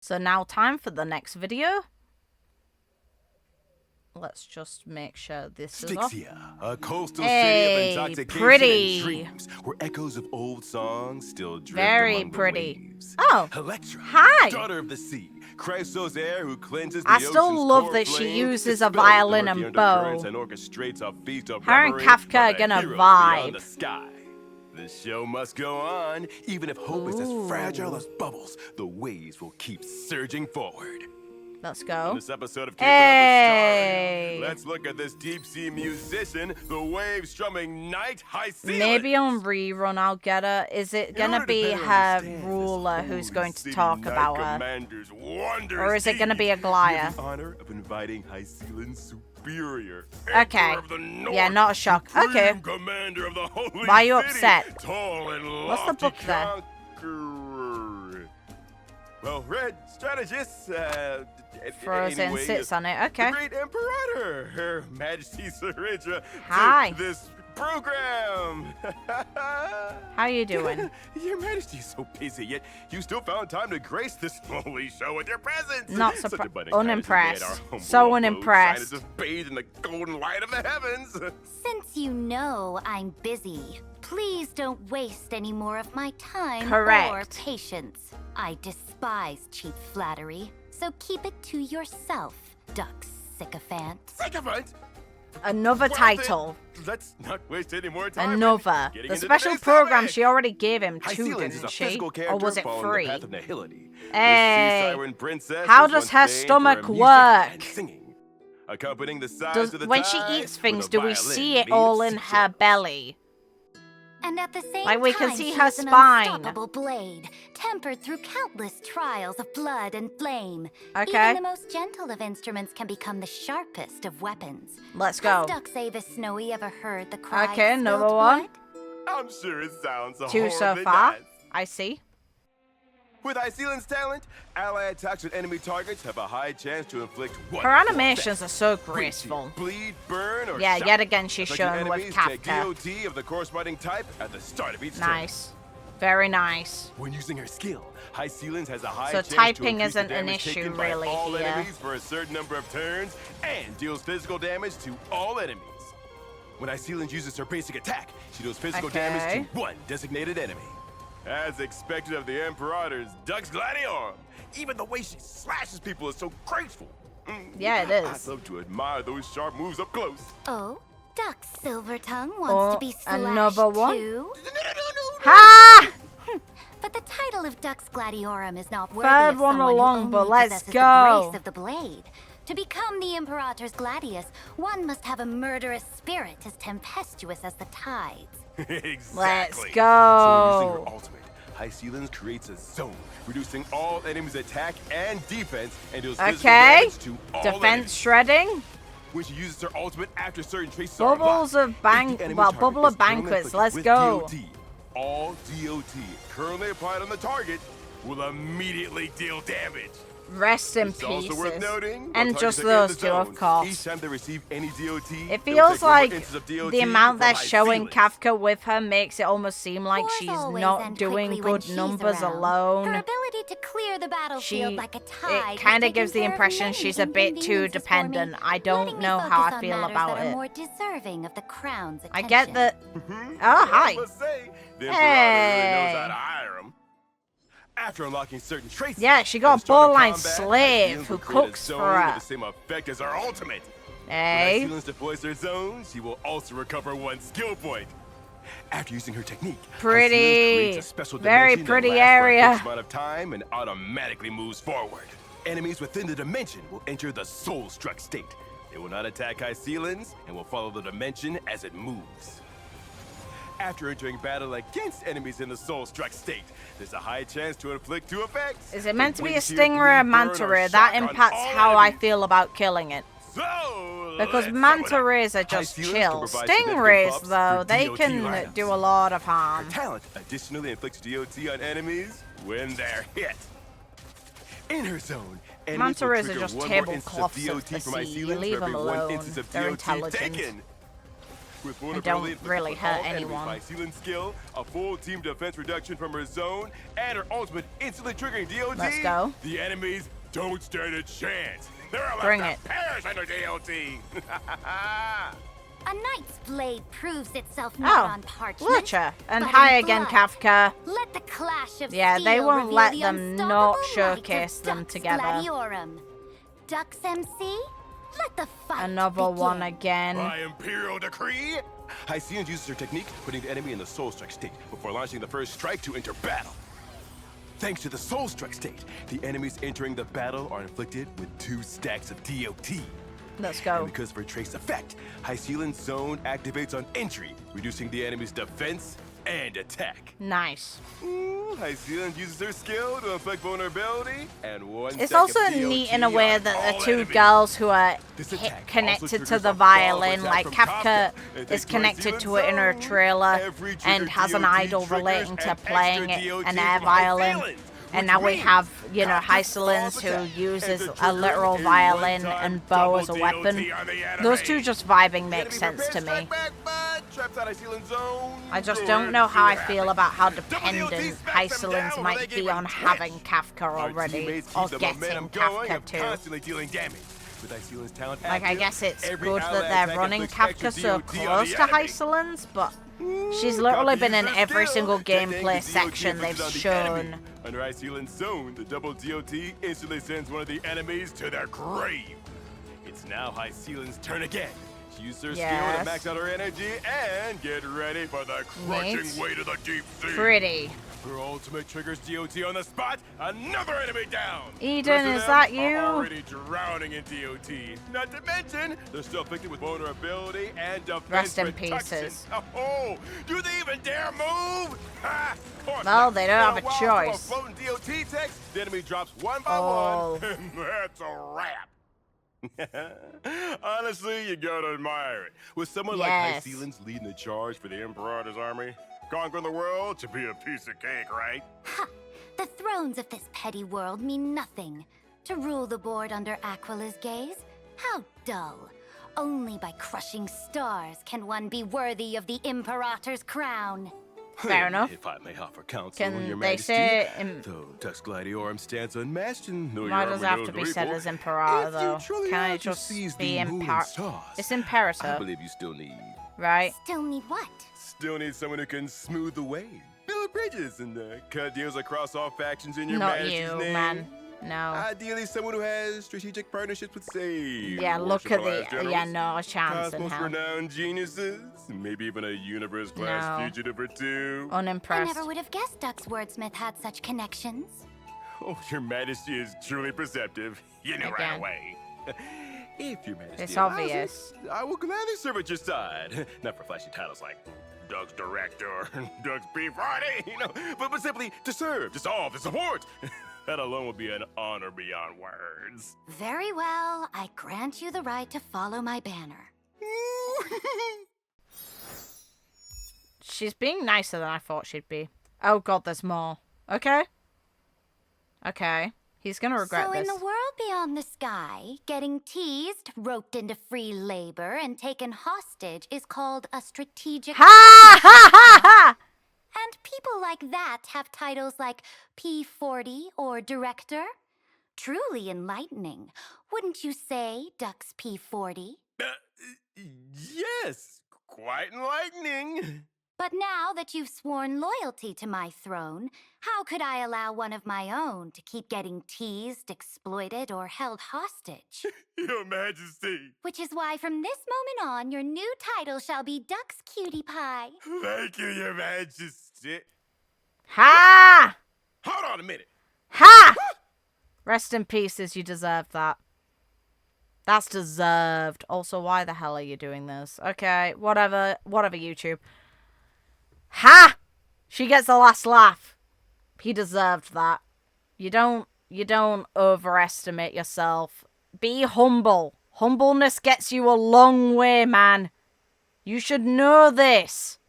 So now time for the next video. Let's just make sure this is off. A coastal Hey, city of intoxication pretty. and dreams, where echoes of old songs still drift Very among pretty. the waves. Oh, Electra, hi. daughter of the sea, Chrysos air who cleanses the I still ocean's love core that she flame, uses a dispels the violin murky and bow. undercurrents and orchestrates a feast of Her and revelry Kafka for are the gonna heroes vibe. beyond the sky. The show must go on, even if hope is as fragile as bubbles. The waves will keep surging forward. Let's In go. this episode of Hey. Keeping Up with Stars, let's look at this deep-sea musician, the wave-strumming Knight Hysilens. Maybe on rerun I'll get her. Is it gonna be her ruler who's going to talk about her? Or is it gonna be a Glaya? The honor of inviting Hysilens Superior. Okay. Emperor of the North, Yeah, not a shock. Okay. Supreme Commander of the Holy Why are you City, upset? Tall and What's the lofty book there? conqueror. Well read strategist. Frozen anyway, sits on it. Okay. The great Imperator, Her Majesty Saridra, Hi. to this program. How you doing? Your Majesty's so busy, yet you still found time to grace this lovely show with your presence. Not Such surprised. abundant kindness has made our Unimpressed. humble So abode unimpressed. shine as if bathed in the golden light of the heavens. Since you know I'm busy, please don't waste any more of my time Correct. or patience. I despise cheap flattery, so keep it to yourself, duck sycophant. Sycophant! Another Well, title. then, let's not waste any more time. Another. Getting The into special today's program topic. she already gave him two, Hysilens is didn't a she? physical Or character was it following free? the path of nihility. Hey. This sea siren princess How was does once her famed for stomach music work? and singing, accompanying the sighs Does, of the when she tide eats with things, a do we violin see it made of all in seashell. her belly? And at the same Like, we can time, see she her is an spine. unstoppable blade, tempered through countless trials of blood and flame. Okay. Even the most gentle of instruments can become the sharpest of weapons. Let's go. Has Duck say the Snowy ever heard the cry of Okay, spilled another one. blood? I'm sure it sounds Two so horribly far. nice. I see. With Hysilens' talent, ally attacks with enemy targets have a high chance to inflict one. Her animations are so graceful. Bleed, burn, or Yeah, shock. yet again she's Affecting shown with enemies take Kafka. DOT of the corresponding type at the start of each turn. Nice. Very nice. When using her skill, Hysilens has a high So chance to typing increase the isn't an damage issue taken by really all here. enemies for a certain number of turns and deals physical damage to all enemies. When Hysilens uses her basic attack, she deals physical damage Okay. to one designated enemy. As expected of the Imperator's Duck's Gladiator, even the way she slashes people is so graceful. Yeah, it I is. love to admire those sharp moves up close. Oh, Duck Silvertongue wants Oh, to be slashed another one? too. Ha! But the title of Dux Gladiorum is not worthy Third of one someone along, who but only let's possesses go. the grace of the blade. To become the Imperator's Gladius, one must have a murderous spirit as tempestuous as the tides. Exactly. Let's So using go. her ultimate, Hysilens creates a zone, reducing all enemies' attack and defense, and deals physical Okay. damage to all Defense enemies. shredding. When she uses her ultimate after certain traces are Bubbles unlocked, of bank. if the enemy Well, target bubble of is currently banquets. afflicted Let's with go. DOT, all DOT currently applied on the target will immediately deal damage. Rest in It's also worth pieces. noting, And while just targets are in those the two, of zone, course. Each time they receive any DOT, It they'll feels take 1 like inches of DOT the amount from they're showing Hysilens. Kafka with her makes it almost seem like Wars she's always not end doing quickly when good she's numbers around. Her alone. ability to clear the battlefield She, like a tide it kind of has gives the taken care of impression many she's a bit too inconveniences for me, dependent. I letting don't me know how focus I on feel matters about that are it. more deserving of the crown's attention. I get that. Mhm. Oh, hi. Let's say, the Imperator really knows how Hey. to hire 'em. After unlocking certain traits, Yeah, she got a at the start of borderline combat, slave Hysilens who will create a cooks zone for her. with the same effect as her ultimate. Hey. When Hysilens deploys her zone, she will also recover 1 skill point. After using her technique, Pretty. Hysilens creates a special Very dimension that pretty lasts for a area. fixed amount of time and automatically moves forward. Enemies within the dimension will enter the soul-struck state. They will not attack Hysilens and will follow the dimension as it moves. After entering battle against enemies in the soul-struck state, there's a high chance to inflict 2 effects. Is it meant to be a Wind, tear, stinger or a bleed, burn, manta or ray? That shock on impacts all how I enemies. feel about killing it. So, Because let's manta sum it up. rays are just Hysilens can chill. provide significant Stingrays, buffs though, for they DOT can items. do a lot of harm. Her talent additionally inflicts DOT on enemies when they're hit. In her zone, enemies Manta will rays are trigger just 1 more instance tablecloths of DOT the from sea. Hysilens You leave for every them 1 alone. instance of They're DOT intelligent. taken. With and vulnerability don't really inflicted on hurt all enemies anyone. by Hysilens skill, a full team defense reduction from her zone, and her ultimate instantly triggering DOT, Let's go. the enemies don't stand a chance. They're allowed Bring to it. perish under DOT. A knight's blade proves itself not on parchment. Lucha. And but hi in again, blood. Kafka. Let the clash of Yeah, they steel won't reveal let the them not unstoppable might showcase of them Dux together. Gladiorum. Dux MC, let the fight Another begin. one again. By Imperial decree, Hysilens uses her technique, putting the enemy in the Soul Strike state before launching the first strike to enter battle. Thanks to the Soul Strike state, the enemies entering the battle are inflicted with 2 stacks of DOT. Let's go. And because of her trace effect, Hysilens zone activates on entry, reducing the enemy's defense and attack. Nice. Hysilens uses her skill to inflict vulnerability and 1 It's stack also of DOT neat in a way on that all the two enemies. girls who are This attack connected also to triggers the a powerful violin, attack like from Kafka And is thanks to connected Hysilens to it in her zone, trailer every and triggered has an DOT idol triggers relating to an playing extra it, DOT an air from violin. Hysilens, And which now we means have, you know, Kafka's Hysilens false who attack uses ends up a literal triggering violin one-time and bow as a double weapon. DOT on the enemy. Those two just vibing The makes enemy sense to prepares me. strike back, but traps out Hysilens zone. I just Go don't ahead know and how I see what feel happens. about how Double dependent DOT smacks them down Hysilens when might they get be on retrenched. having Kafka Our already, teammates or keep the getting momentum going Kafka and too. constantly dealing damage. With Hysilens talent Like, I active, guess it's every good ally that they're attack running inflicts Kafka extra so DOT on close the to enemy. Hysilens, but she's literally been in Uses every skill, single detonating gameplay the DOT section they've inflicted on the enemy. shown. Under Hysilens zone, the double DOT instantly sends one of the enemies to their grave. It's now Hysilens' turn again. She uses her skill Yes. to max out her energy and get ready for the crushing Neat. weight of the deep sea. Pretty. Her ultimate triggers DOT on the spot. Another enemy down. Eden, The rest of is them that are you? already drowning in DOT. Not to mention, they're still afflicted with vulnerability and defense Rest in reduction. pieces. Oh, do they even dare move? Ha! Of course Well, not. they don't have a While through choice. floating DOT text, the enemy drops one by Oh. one, and that's a wrap. Honestly, you gotta admire it. With someone Yes. like Hysilens leading the charge for the Imperator's army, conquering the world to be a piece of cake, right? Ha! The thrones of this petty world mean nothing. To rule the board under Aquila's gaze? How dull. Only by crushing stars can one be worthy of the Imperator's crown. Fair enough. If I may offer counsel, Can Your they Majesty, say though Dux Gladiorum stands unmatched and though Why your does it armor have to knows be said Reaper, as Imperator, if though? you truly Can are it to just seize be the moon and Imperator? stars, It's I Imperator, believe you still need right? Still need what? someone who can smooth the way, build bridges, and cut deals across all factions in your Not Majesty's you, name. man. No. Ideally, someone who has strategic partnerships with, say, Yeah, look at the... worshipful Yeah, generals, no chance in hell. Cosmos-renowned geniuses, maybe even a universe-class No. fugitive or two. I Unimpressed. never would have guessed Dux Wordsmith had such connections. Oh, Your Majesty is truly perceptive. You knew right Again. away. If Your Majesty It's allows obvious. it, I will gladly serve at your side. Not for flashy titles like Doug's Director or Doug's P40, but simply to serve, to solve, to support. That alone will be an honor beyond words. Very well, I grant you the right to follow my banner. She's being nicer than I thought she'd be. Oh god, there's more. Okay. Okay. He's gonna regret So this. in the world beyond the sky, getting teased, roped into free labor, and taken hostage is called a strategic... Ha ha ha ha! And people like that have titles like P40 or Director. Truly enlightening. Wouldn't you say, Dux P40? Yes, quite enlightening. But now that you've sworn loyalty to my throne, how could I allow one of my own to keep getting teased, exploited, or held hostage? Your Majesty. Which is why from this moment on, your new title shall be Dux Cutie Pie. Thank you, Your Majesty. Ha! Hold on a minute. Ha! Rest in pieces, you deserve that. That's deserved. Also, why the hell are you doing this? Okay, whatever, YouTube. Ha! She gets the last laugh. He deserved that. You don't overestimate yourself. Be humble. Humbleness gets you a long way, man. You should know this.